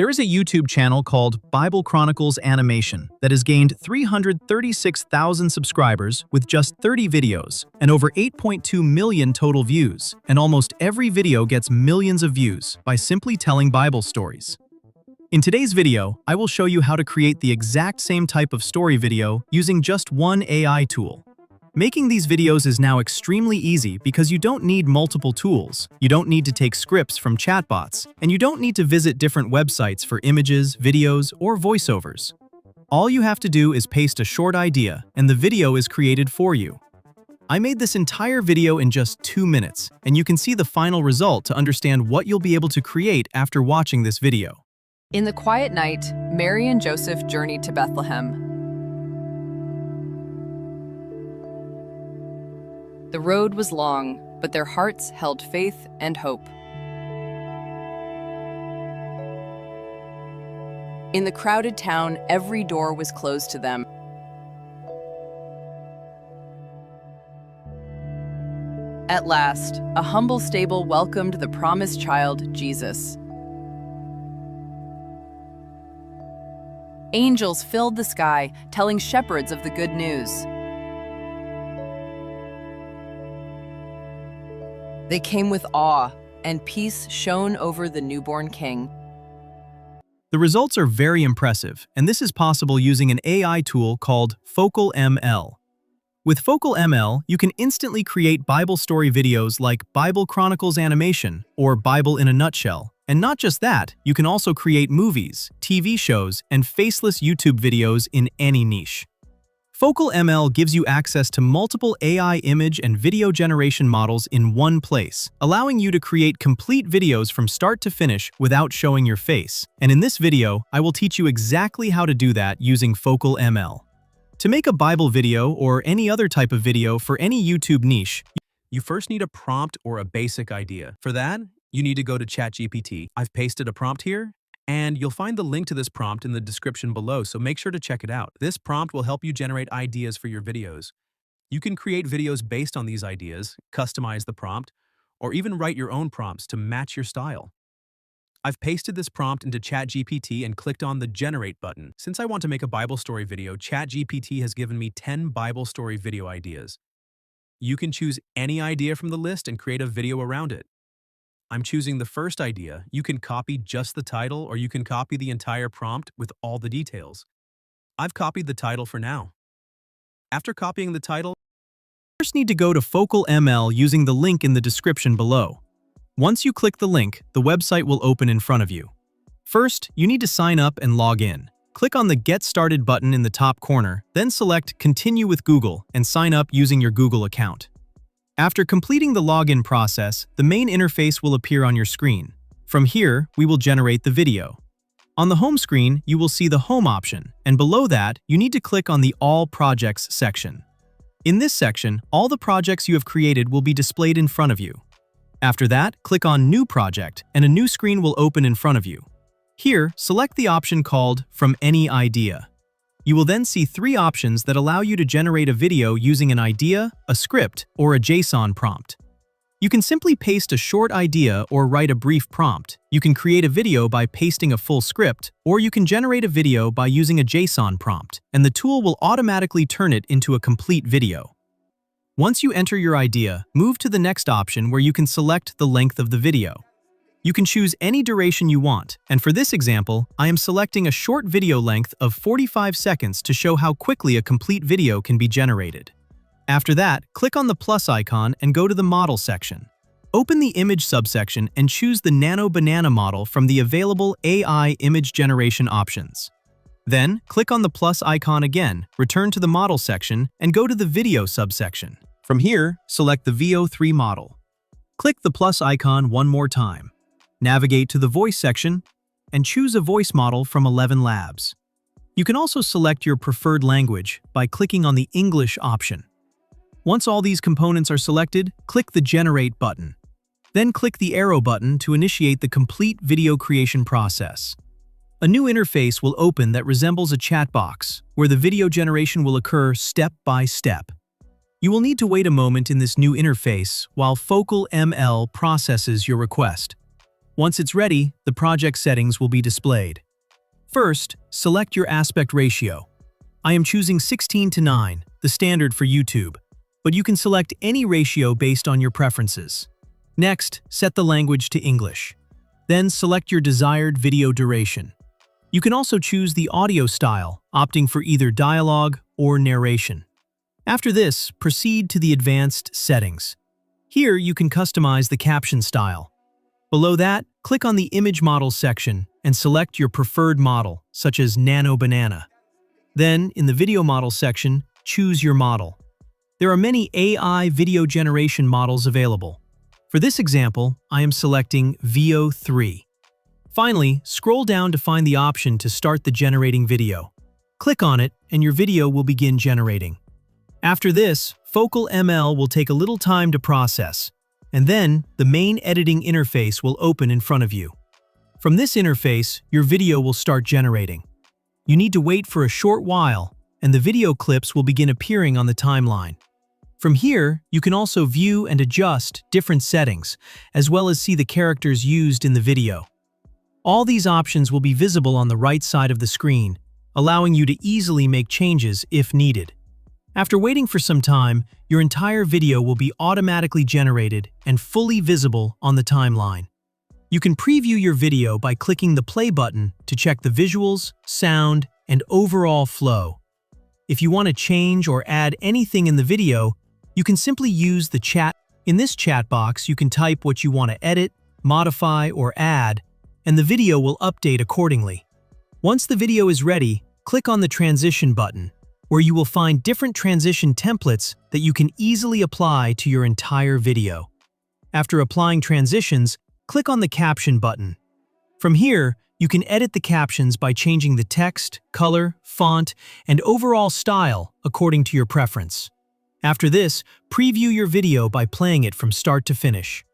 There is a YouTube channel called Bible Chronicles Animation that has gained 336,000 subscribers with just 30 videos and over 8.2 million total views, and almost every video gets millions of views by simply telling Bible stories. In today's video, I will show you how to create the exact same type of story video using just one AI tool. Making these videos is now extremely easy because you don't need multiple tools, you don't need to take scripts from chatbots, and you don't need to visit different websites for images, videos, or voiceovers. All you have to do is paste a short idea, and the video is created for you. I made this entire video in just 2 minutes, and you can see the final result to understand what you'll be able to create after watching this video. In the quiet night, Mary and Joseph journeyed to Bethlehem. The road was long, but their hearts held faith and hope. In the crowded town, every door was closed to them. At last, a humble stable welcomed the promised child, Jesus. Angels filled the sky, telling shepherds of the good news. They came with awe, and peace shone over the newborn king. The results are very impressive, and this is possible using an AI tool called FocalML. With FocalML, you can instantly create Bible story videos like Bible Chronicles Animation or Bible in a Nutshell. And not just that, you can also create movies, TV shows, and faceless YouTube videos in any niche. FocalML gives you access to multiple AI image and video generation models in one place, allowing you to create complete videos from start to finish without showing your face. And in this video, I will teach you exactly how to do that using FocalML. To make a Bible video or any other type of video for any YouTube niche, you first need a prompt or a basic idea. For that, you need to go to ChatGPT. I've pasted a prompt here, and you'll find the link to this prompt in the description below, so make sure to check it out. This prompt will help you generate ideas for your videos. You can create videos based on these ideas, customize the prompt, or even write your own prompts to match your style. I've pasted this prompt into ChatGPT and clicked on the Generate button. Since I want to make a Bible story video, ChatGPT has given me 10 Bible story video ideas. You can choose any idea from the list and create a video around it. I'm choosing the first idea. You can copy just the title, or you can copy the entire prompt with all the details. I've copied the title for now. After copying the title, you first need to go to FocalML using the link in the description below. Once you click the link, the website will open in front of you. First, you need to sign up and log in. Click on the Get Started button in the top corner, then select Continue with Google and sign up using your Google account. After completing the login process, the main interface will appear on your screen. From here, we will generate the video. On the home screen, you will see the Home option, and below that, you need to click on the All Projects section. In this section, all the projects you have created will be displayed in front of you. After that, click on New Project, and a new screen will open in front of you. Here, select the option called From Any Idea. You will then see 3 options that allow you to generate a video using an idea, a script, or a JSON prompt. You can simply paste a short idea or write a brief prompt. You can create a video by pasting a full script, or you can generate a video by using a JSON prompt, and the tool will automatically turn it into a complete video. Once you enter your idea, move to the next option where you can select the length of the video. You can choose any duration you want, and for this example, I am selecting a short video length of 45 seconds to show how quickly a complete video can be generated. After that, click on the plus icon and go to the Model section. Open the Image subsection and choose the Nano Banana model from the available AI image generation options. Then, click on the plus icon again, return to the Model section, and go to the Video subsection. From here, select the VO3 model. Click the plus icon one more time. Navigate to the Voice section and choose a voice model from 11 Labs. You can also select your preferred language by clicking on the English option. Once all these components are selected, click the Generate button. Then click the arrow button to initiate the complete video creation process. A new interface will open that resembles a chat box, where the video generation will occur step by step. You will need to wait a moment in this new interface while FocalML processes your request. Once it's ready, the project settings will be displayed. First, select your aspect ratio. I am choosing 16:9, the standard for YouTube, but you can select any ratio based on your preferences. Next, set the language to English. Then select your desired video duration. You can also choose the audio style, opting for either dialogue or narration. After this, proceed to the advanced settings. Here, you can customize the caption style. Below that, click on the Image Models section and select your preferred model, such as Nano Banana. Then, in the Video Models section, choose your model. There are many AI video generation models available. For this example, I am selecting Veo 3. Finally, scroll down to find the option to start the generating video. Click on it, and your video will begin generating. After this, FocalML will take a little time to process, and then the main editing interface will open in front of you. From this interface, your video will start generating. You need to wait for a short while, and the video clips will begin appearing on the timeline. From here, you can also view and adjust different settings, as well as see the characters used in the video. All these options will be visible on the right side of the screen, allowing you to easily make changes if needed. After waiting for some time, your entire video will be automatically generated and fully visible on the timeline. You can preview your video by clicking the play button to check the visuals, sound, and overall flow. If you want to change or add anything in the video, you can simply use the chat. In this chat box, you can type what you want to edit, modify, or add, and the video will update accordingly. Once the video is ready, click on the transition button, where you will find different transition templates that you can easily apply to your entire video. After applying transitions, click on the caption button. From here, you can edit the captions by changing the text, color, font, and overall style according to your preference. After this, preview your video by playing it from start to finish.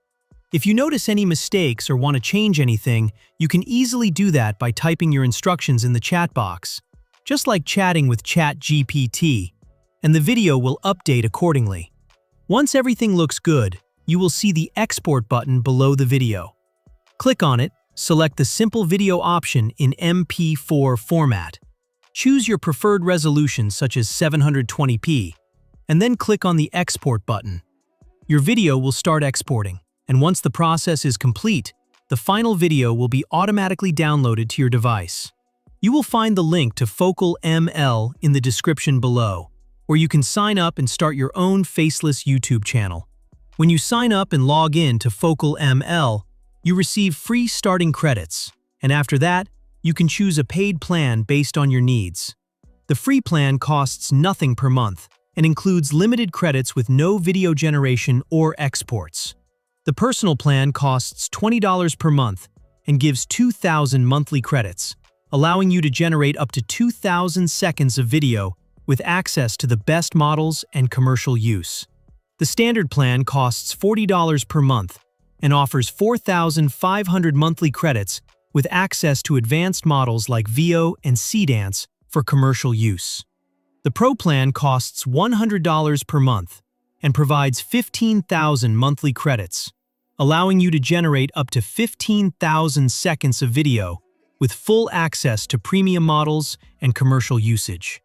If you notice any mistakes or want to change anything, you can easily do that by typing your instructions in the chat box, just like chatting with ChatGPT, and the video will update accordingly. Once everything looks good, you will see the export button below the video. Click on it, select the simple video option in MP4 format. Choose your preferred resolution such as 720p, and then click on the export button. Your video will start exporting, and once the process is complete, the final video will be automatically downloaded to your device. You will find the link to FocalML in the description below, where you can sign up and start your own Faceless YouTube channel. When you sign up and log in to FocalML, you receive free starting credits, and after that, you can choose a paid plan based on your needs. The free plan costs nothing per month and includes limited credits with no video generation or exports. The personal plan costs $20 per month and gives 2,000 monthly credits, allowing you to generate up to 2,000 seconds of video with access to the best models and commercial use. The standard plan costs $40 per month and offers 4,500 monthly credits with access to advanced models like Veo and Cdance for commercial use. The Pro plan costs $100 per month and provides 15,000 monthly credits, allowing you to generate up to 15,000 seconds of video with full access to premium models and commercial usage.